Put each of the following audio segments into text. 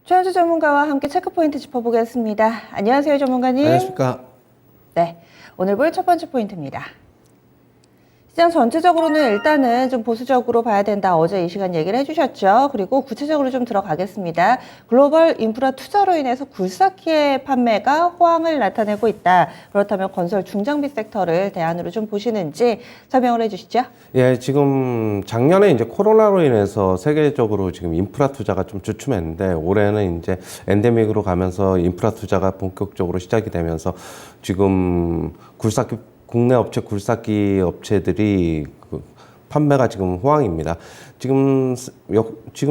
최현수 전문가와 함께 체크포인트 짚어보겠습니다. 안녕하세요, 전문가님. 안녕하십니까. 네, 오늘 볼 첫 번째 포인트입니다. 시장 전체적으로는 일단은 좀 보수적으로 봐야 된다. 어제 이 시간 얘기를 해주셨죠. 그리고 구체적으로 좀 들어가겠습니다. 글로벌 인프라 투자로 인해서 굴삭기의 판매가 호황을 나타내고 있다. 그렇다면 건설 중장비 섹터를 대안으로 좀 보시는지 설명을 해주시죠. 예, 지금 작년에 이제 코로나로 인해서 세계적으로 지금 인프라 투자가 좀 주춤했는데 올해는 이제 엔데믹으로 가면서 인프라 투자가 본격적으로 시작이 되면서 지금 국내 업체 굴삭기 업체들이 판매가 지금 호황입니다. 지금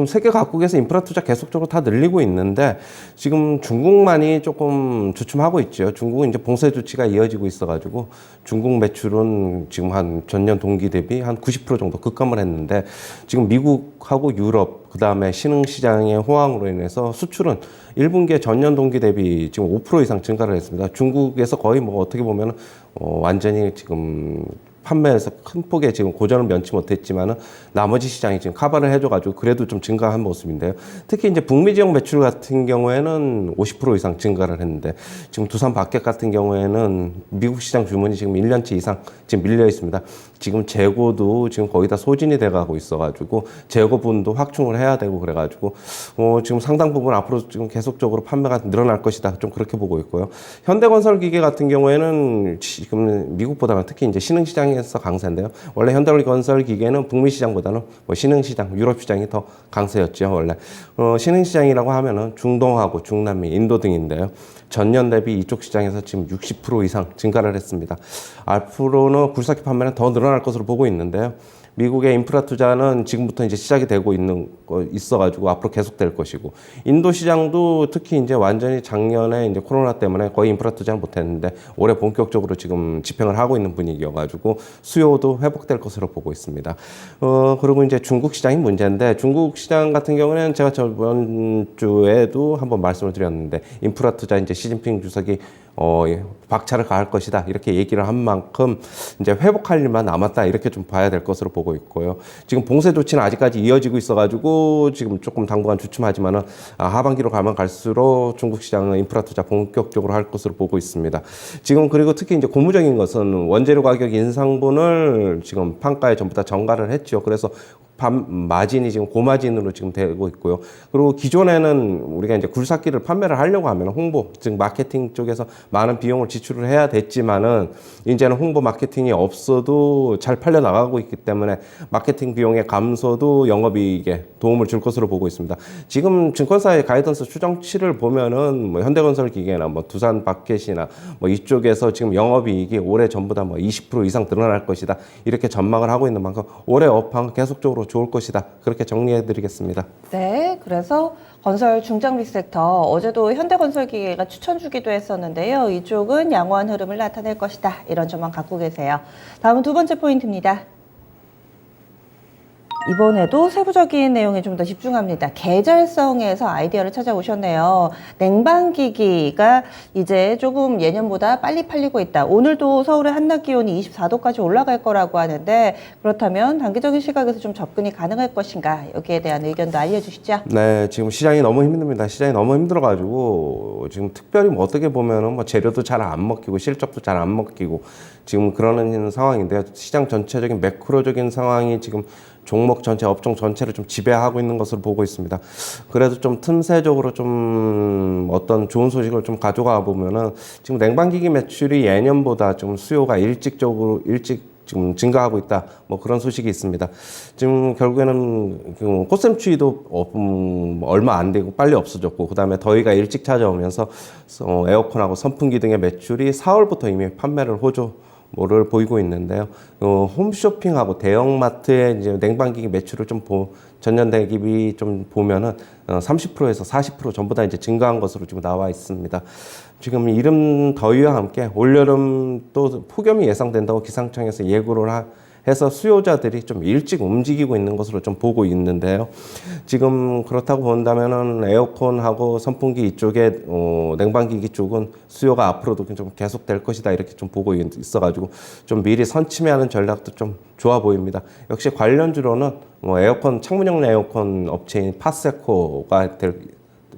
세계 각국에서 인프라 투자 계속적으로 다 늘리고 있는데 지금 중국만이 조금 주춤하고 있죠. 중국은 이제 봉쇄 조치가 이어지고 있어가지고 중국 매출은 지금 한 전년 동기 대비 한 90% 정도 급감을 했는데 지금 미국하고 유럽 그다음에 신흥시장의 호황으로 인해서 수출은 1분기에 전년 동기 대비 지금 5% 이상 증가를 했습니다. 중국에서 거의 뭐 어떻게 보면 완전히 지금 판매에서 큰 폭의 지금 고전을 면치 못했지만은 나머지 시장이 지금 커버를 해줘가지고 그래도 좀 증가한 모습인데요. 특히 이제 북미 지역 매출 같은 경우에는 50% 이상 증가를 했는데 지금 두산 밖에 같은 경우에는 미국 시장 주문이 지금 1년치 이상 지금 밀려 있습니다. 지금 재고도 지금 거의 다 소진이 돼가고 있어가지고 재고분도 확충을 해야 되고 그래가지고 지금 상당 부분 앞으로 지금 계속적으로 판매가 늘어날 것이다. 좀 그렇게 보고 있고요. 현대건설기계 같은 경우에는 지금 미국보다는 특히 이제 신흥시장에서 강세인데요. 원래 현대건설기계는 북미 시장보다는 뭐 신흥시장, 유럽 시장이 더 강세였죠. 원래 신흥시장이라고 하면은 중동하고 중남미, 인도 등인데요. 전년 대비 이쪽 시장에서 지금 60% 이상 증가를 했습니다. 앞으로는 굴삭기 판매는 더 늘어날 것으로 보고 있는데요. 미국의 인프라 투자는 지금부터 이제 시작이 되고 있어가지고 앞으로 계속될 것이고, 인도 시장도 특히 이제 완전히 작년에 이제 코로나 때문에 거의 인프라 투자를 못했는데 올해 본격적으로 지금 집행을 하고 있는 분위기여가지고 수요도 회복될 것으로 보고 있습니다. 그리고 이제 중국 시장이 문제인데 중국 시장 같은 경우는 제가 저번 주에도 한번 말씀을 드렸는데 인프라 투자 이제 시진핑 주석이 박차를 가할 것이다 이렇게 얘기를 한 만큼 이제 회복할 일만 남았다 이렇게 좀 봐야 될 것으로 보고 있고요. 지금 봉쇄 조치는 아직까지 이어지고 있어가지고 지금 조금 당분간 주춤하지만은 하반기로 가면 갈수록 중국 시장은 인프라 투자 본격적으로 할 것으로 보고 있습니다. 지금 그리고 특히 이제 고무적인 것은 원재료 가격 인상분을 지금 판가에 전부 다 전가를 했죠. 그래서 마진이 지금 고마진으로 지금 되고 있고요. 그리고 기존에는 우리가 이제 굴삭기를 판매를 하려고 하면 홍보, 즉 마케팅 쪽에서 많은 비용을 지출을 해야 됐지만은 이제는 홍보 마케팅이 없어도 잘 팔려 나가고 있기 때문에 마케팅 비용의 감소도 영업이익에 도움을 줄 것으로 보고 있습니다. 지금 증권사의 가이던스 추정치를 보면은 뭐 현대건설기계나 뭐 두산바켓이나 뭐 이쪽에서 지금 영업이익이 올해 전부 다 뭐 20% 이상 늘어날 것이다 이렇게 전망을 하고 있는 만큼 올해 업황 계속적으로 좋을 것이다. 그렇게 정리해드리겠습니다. 네, 그래서 건설 중장비 섹터 어제도 현대건설기계가 추천 주기도 했었는데요. 이쪽은 양호한 흐름을 나타낼 것이다. 이런 전망 갖고 계세요. 다음은 두 번째 포인트입니다. 이번에도 세부적인 내용에 좀 더 집중합니다. 계절성에서 아이디어를 찾아오셨네요. 냉방기기가 이제 조금 예년보다 빨리 팔리고 있다. 오늘도 서울의 한낮 기온이 24도까지 올라갈 거라고 하는데 그렇다면 단기적인 시각에서 좀 접근이 가능할 것인가 여기에 대한 의견도 알려주시죠. 네, 지금 시장이 너무 힘듭니다. 시장이 너무 힘들어가지고 지금 특별히 뭐 어떻게 보면은 뭐 재료도 잘 안 먹히고 실적도 잘 안 먹히고 지금 그러는 상황인데요. 시장 전체적인 매크로적인 상황이 지금 종목 전체, 업종 전체를 좀 지배하고 있는 것으로 보고 있습니다. 그래도 좀 틈새적으로 좀 어떤 좋은 소식을 좀 가져가 보면은 지금 냉방기기 매출이 예년보다 좀 수요가 일찍 지금 증가하고 있다. 뭐 그런 소식이 있습니다. 지금 결국에는 꽃샘추위도 얼마 안 되고 빨리 없어졌고, 그 다음에 더위가 일찍 찾아오면서 에어컨하고 선풍기 등의 매출이 4월부터 이미 판매를 호조를 보이고 있는데요. 홈쇼핑하고 대형마트의 이제 냉방기기 매출을 좀 전년 대비 좀 보면은 30%에서 40% 전부 다 이제 증가한 것으로 지금 나와 있습니다. 지금 이른 더위와 함께 올여름 또 폭염이 예상된다고 기상청에서 예고를 해서 수요자들이 좀 일찍 움직이고 있는 것으로 좀 보고 있는데요. 지금 그렇다고 본다면은 에어컨하고 선풍기 이쪽에 냉방기기 쪽은 수요가 앞으로도 좀 계속될 것이다 이렇게 좀 보고 있어가지고 좀 미리 선침해하는 전략도 좀 좋아 보입니다. 역시 관련주로는 에어컨 창문형 에어컨 업체인 파세코가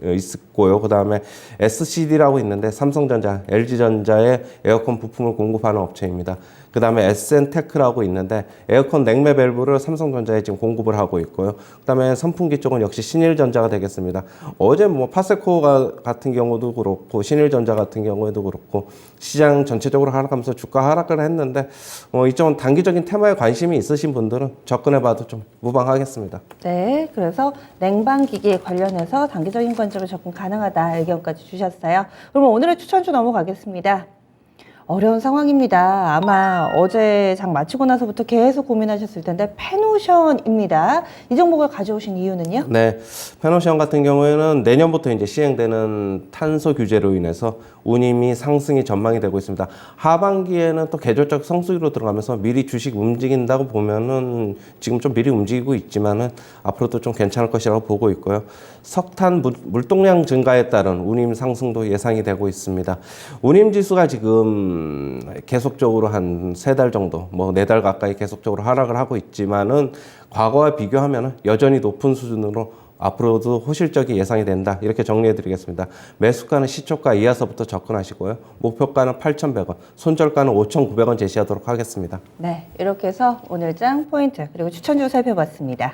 있고요. 그다음에 SCD라고 있는데 삼성전자, LG전자의 에어컨 부품을 공급하는 업체입니다. 그다음에 SN테크라고 있는데 에어컨 냉매 밸브를 삼성전자에 지금 공급을 하고 있고요. 그다음에 선풍기 쪽은 역시 신일전자가 되겠습니다. 어제 뭐 파세코 같은 경우도 그렇고 신일전자 같은 경우에도 그렇고 시장 전체적으로 하락하면서 주가 하락을 했는데 이쪽은 단기적인 테마에 관심이 있으신 분들은 접근해봐도 좀 무방하겠습니다. 네, 그래서 냉방기기 관련해서 단기적인 관점으로 접근 가능하다 의견까지 주셨어요. 그러면 오늘의 추천주 넘어가겠습니다. 어려운 상황입니다. 아마 어제 장 마치고 나서부터 계속 고민하셨을 텐데 페노션입니다. 이 종목을 가져오신 이유는요? 네, 페노션 같은 경우에는 내년부터 이제 시행되는 탄소 규제로 인해서 운임이 상승이 전망이 되고 있습니다. 하반기에는 또 계절적 성수기로 들어가면서 미리 주식 움직인다고 보면은 지금 좀 미리 움직이고 있지만은 앞으로도 좀 괜찮을 것이라고 보고 있고요. 석탄 물동량 증가에 따른 운임 상승도 예상이 되고 있습니다. 운임 지수가 지금 계속적으로 한 3달 정도, 뭐 4달 가까이 계속적으로 하락을 하고 있지만은 과거와 비교하면 여전히 높은 수준으로 앞으로도 호실적이 예상이 된다. 이렇게 정리해 드리겠습니다. 매수가는 시초가 이하서부터 접근하시고요. 목표가는 8,100원, 손절가는 5,900원 제시하도록 하겠습니다. 네, 이렇게 해서 오늘 장 포인트 그리고 추천주 살펴봤습니다.